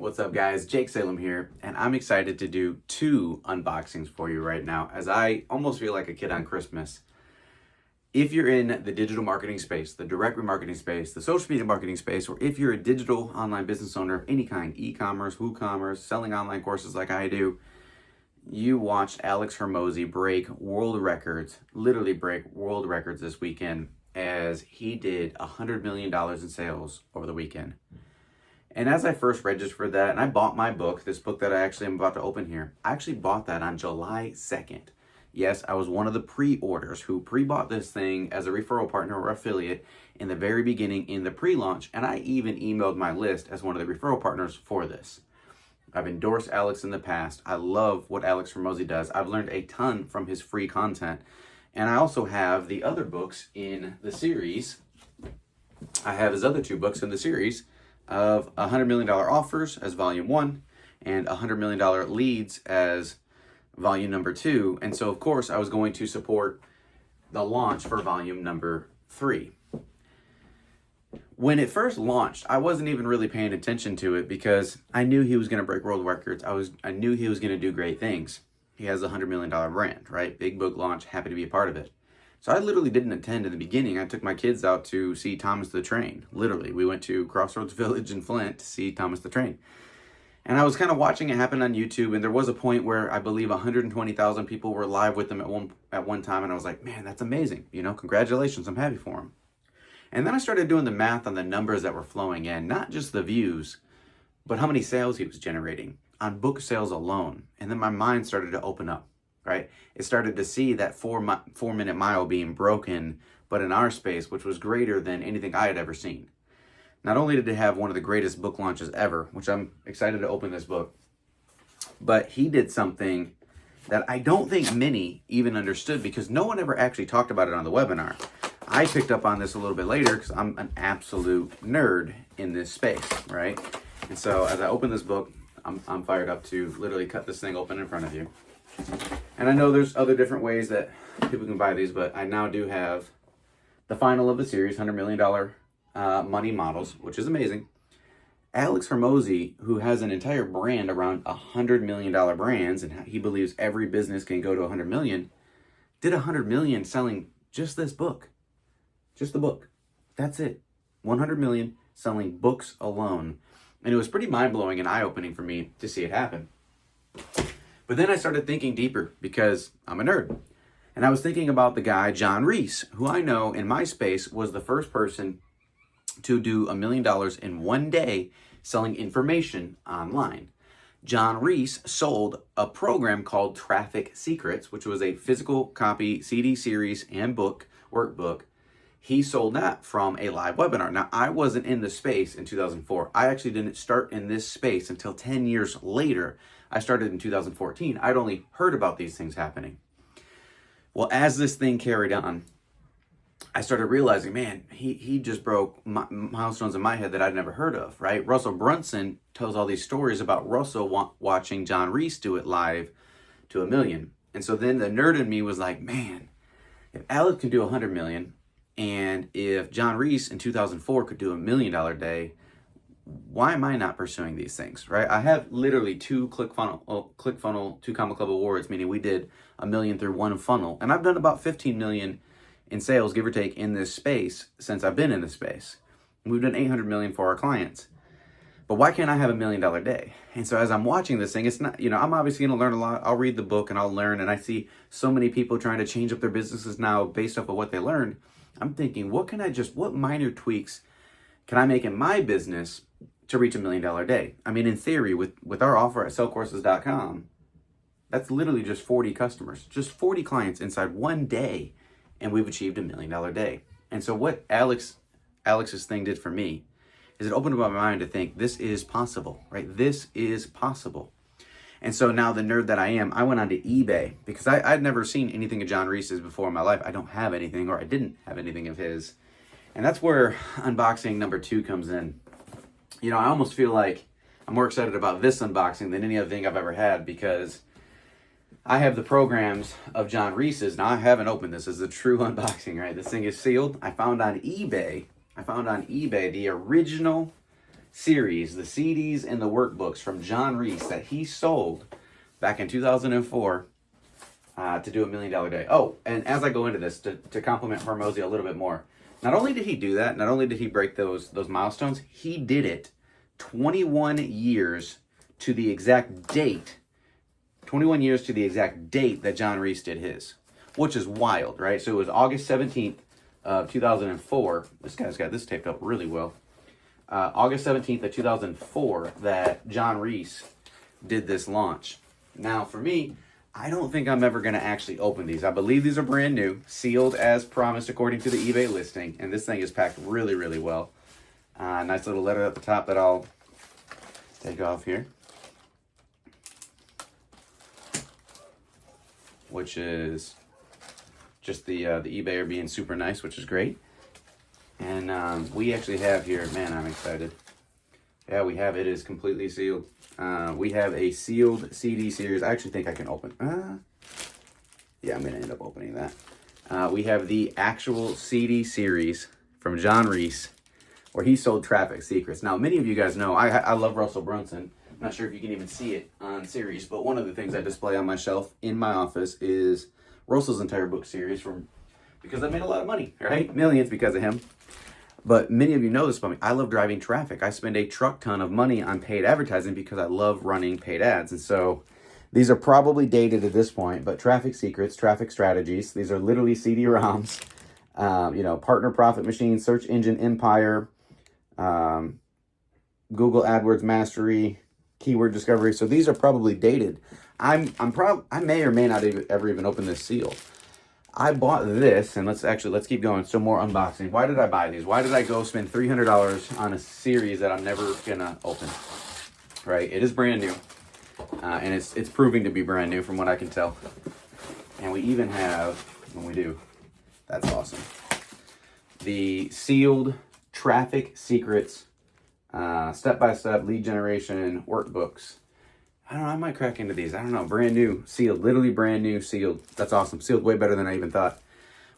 What's up, guys? Jake Salem here, and I'm excited to do 2 unboxings for you right now, as I almost feel like a kid on Christmas. If you're in the digital marketing space, the direct remarketing space, the social media marketing space, or if you're a digital online business owner of any kind, e-commerce, WooCommerce, selling online courses like I do, you watched Alex Hormozi break world records, literally break world records this weekend, as he did $100 million in sales over the weekend. And as I first registered for that, and I bought my book, this book that I actually am about to open here, I actually bought that on July 2nd. Yes, I was one of the pre-orders who pre-bought this thing as a referral partner or affiliate in the very beginning in the pre-launch, and I even emailed my list as one of the referral partners for this. I've endorsed Alex in the past. I love what Alex Hormozi does. I've learned a ton from his free content. And I also have the other books in the series. I have his other 2 books in the series of $100 million offers as volume 1 and $100 million leads as volume number 2. And so, of course, I was going to support the launch for volume number 3. When it first launched, I wasn't even really paying attention to it because I knew he was going to break world records. I knew he was going to do great things. He has a $100 million brand, right? Big book launch, happy to be a part of it. So I literally didn't attend in the beginning. I took my kids out to see Thomas the Train. Literally, we went to Crossroads Village in Flint to see Thomas the Train. And I was kind of watching it happen on YouTube, and there was a point where I believe 120,000 people were live with him at one time, and I was like, man, that's amazing. You know, congratulations, I'm happy for him. And then I started doing the math on the numbers that were flowing in, not just the views, but how many sales he was generating on book sales alone. And then my mind started to open up. Right? It started to see that 4-minute mile being broken, but in our space, which was greater than anything I had ever seen. Not only did it have one of the greatest book launches ever, which I'm excited to open this book, but he did something that I don't think many even understood because no one ever actually talked about it on the webinar. I picked up on this a little bit later because I'm an absolute nerd in this space, right? And so as I open this book, I'm fired up to literally cut this thing open in front of you. And I know there's other different ways that people can buy these, but I now do have the final of the series, $100 million money models, which is amazing. Alex Hormozi, who has an entire brand around $100 million brands, and he believes every business can go to $100 million, did $100 million selling just this book. Just the book. That's it. $100 million selling books alone. And it was pretty mind-blowing and eye-opening for me to see it happen. But then I started thinking deeper because I'm a nerd. And I was thinking about the guy, John Reese, who I know in my space was the first person to do $1 million in one day selling information online. John Reese sold a program called Traffic Secrets, which was a physical copy CD series and book, workbook. He sold that from a live webinar. Now, I wasn't in the space in 2004. I actually didn't start in this space until 10 years later. I started in 2014. I'd only heard about these things happening. Well, as this thing carried on, I started realizing, man, he just broke milestones in my head that I'd never heard of, right? Russell Brunson tells all these stories about Russell watching John Reese do it live to $1 million. And so then the nerd in me was like, man, if Alex can do $100 million, and if John Reese in 2004 could do $1 million day, why am I not pursuing these things, right? I have literally 2 ClickFunnels, 2 Comma Club awards, meaning we did $1 million through one funnel. And I've done about 15 million in sales, give or take, in this space since I've been in this space. We've done 800 million for our clients. But why can't I have $1 million day? And so as I'm watching this thing, it's not, you know, I'm obviously going to learn a lot. I'll read the book and I'll learn. And I see so many people trying to change up their businesses now based off of what they learned. I'm thinking, what minor tweaks can I make in my business to reach $1 million day? I mean, in theory, with our offer at sellcourses.com, that's literally just 40 customers, just 40 clients inside one day, and we've achieved $1 million day. And so what Alex's thing did for me is it opened up my mind to think this is possible, right? This is possible. And so now the nerd that I am, I went onto eBay because I'd never seen anything of John Reese's before in my life. I don't have anything, or I didn't have anything of his. And that's where unboxing number 2 comes in. You know, I almost feel like I'm more excited about this unboxing than any other thing I've ever had because I have the programs of John Reese's. Now, I haven't opened this. This is a true unboxing, right? This thing is sealed. I found on eBay the original series, the CDs and the workbooks from John Reese that he sold back in 2004 to do $1 million day. Oh, and as I go into this, to compliment Hormozi a little bit more, not only did he do that, not only did he break those milestones, he did it 21 years to the exact date, 21 years to the exact date that John Reese did his, which is wild, right? So it was August 17th of 2004. This guy's got this taped up really well. August 17th of 2004 that John Reese did this launch. Now, for me, I don't think I'm ever going to actually open these. I believe these are brand new, sealed as promised according to the eBay listing, and this thing is packed really, really well. Nice little letter at the top that I'll take off here, which is just the eBayer being super nice, which is great. And we actually have here, man, I'm excited. Yeah, we have, it is completely sealed. We have a sealed CD series. I actually think I can open. Yeah, I'm going to end up opening that. We have the actual CD series from John Reese, where he sold Traffic Secrets. Now, many of you guys know, I love Russell Brunson. I'm not sure if you can even see it on series, but one of the things I display on my shelf in my office is Russell's entire book series because I made a lot of money, right? Millions because of him. But many of you know this about me. I love driving traffic. I spend a truck ton of money on paid advertising because I love running paid ads. And so these are probably dated at this point, but Traffic Secrets, Traffic Strategies, these are literally CD-ROMs, Partner Profit Machine, Search Engine Empire, Google AdWords Mastery, Keyword Discovery. So these are probably dated. I may or may not ever even open this seal. I bought this, and let's keep going. So more unboxing. Why did I buy these? Why did I go spend $300 on a series that I'm never gonna open? Right? It is brand new, and it's proving to be brand new from what I can tell. And we even have, when we do, that's awesome, the sealed Traffic Secrets step-by-step lead generation workbooks. I don't know, I might crack into these. I don't know, brand new, sealed, literally brand new, sealed. That's awesome. Sealed way better than I even thought.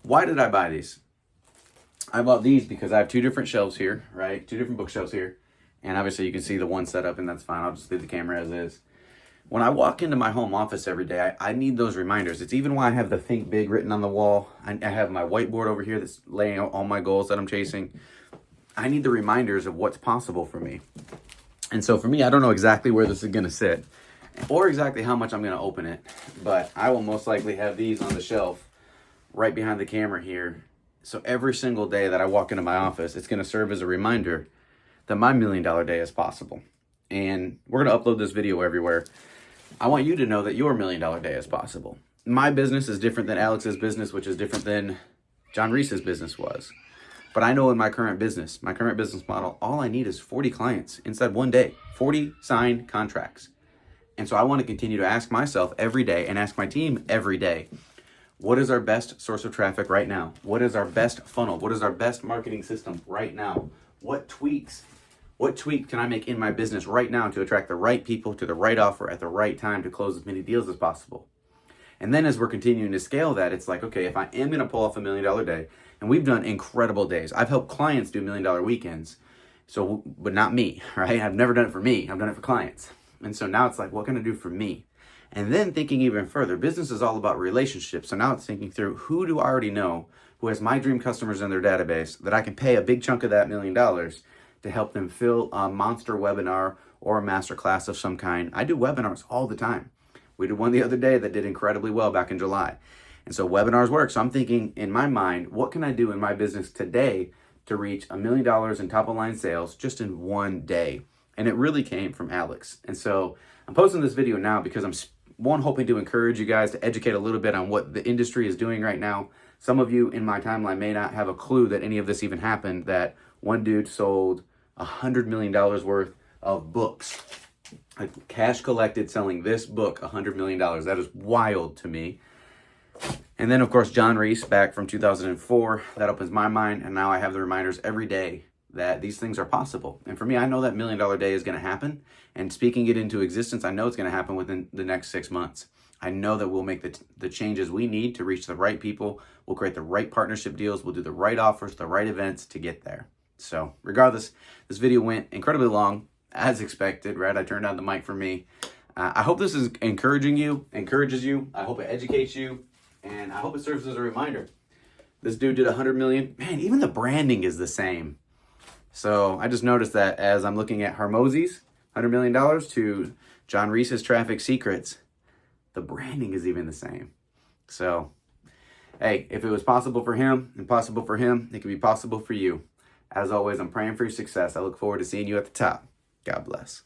Why did I buy these? I bought these because I have two different shelves here, right? Two different bookshelves here. And obviously you can see the one set up, and that's fine. I'll just leave the camera as is. When I walk into my home office every day, I need those reminders. It's even why I have the Think Big written on the wall. I have my whiteboard over here that's laying out all my goals that I'm chasing. I need the reminders of what's possible for me. And so for me, I don't know exactly where this is going to sit or exactly how much I'm going to open it, but I will most likely have these on the shelf right behind the camera here. So every single day that I walk into my office, it's going to serve as a reminder that my $1 million day is possible. And we're going to upload this video everywhere. I want you to know that your $1 million day is possible. My business is different than Alex's business, which is different than John Reese's business was. But I know in my current business model, all I need is 40 clients inside one day, 40 signed contracts. And so I want to continue to ask myself every day and ask my team every day, what is our best source of traffic right now? What is our best funnel? What is our best marketing system right now? What tweak can I make in my business right now to attract the right people to the right offer at the right time to close as many deals as possible? And then as we're continuing to scale that, it's like, okay, if I am going to pull off $1 million day, and we've done incredible days. I've helped clients do $1 million weekends, but not me, right? I've never done it for me. I've done it for clients. And so now it's like, what can I do for me? And then thinking even further, business is all about relationships. So now it's thinking through, who do I already know who has my dream customers in their database that I can pay a big chunk of that $1 million to help them fill a monster webinar or a masterclass of some kind. I do webinars all the time. We did one the other day that did incredibly well back in July. And so webinars work. So I'm thinking in my mind, what can I do in my business today to reach $1 million in top of line sales just in one day? And it really came from Alex. And so I'm posting this video now because I'm hoping to encourage you guys to educate a little bit on what the industry is doing right now. Some of you in my timeline may not have a clue that any of this even happened, that one dude sold $100 million worth of books. Like cash collected selling this book, $100 million. That is wild to me. And then, of course, John Reese back from 2004. That opens my mind. And now I have the reminders every day that these things are possible. And for me, I know that $1 million day is going to happen. And speaking it into existence, I know it's going to happen within the next 6 months. I know that we'll make the changes we need to reach the right people. We'll create the right partnership deals. We'll do the right offers, the right events to get there. So regardless, this video went incredibly long, as expected, right? I turned on the mic for me. I hope this is encourages you. I hope it educates you, and I hope it serves as a reminder. This dude did 100 million. Man, even the branding is the same. So I just noticed that as I'm looking at Hormozi's $100 million to John Reese's Traffic Secrets, the branding is even the same. So, hey, if it was possible for him and possible for him, it can be possible for you. As always, I'm praying for your success. I look forward to seeing you at the top. God bless.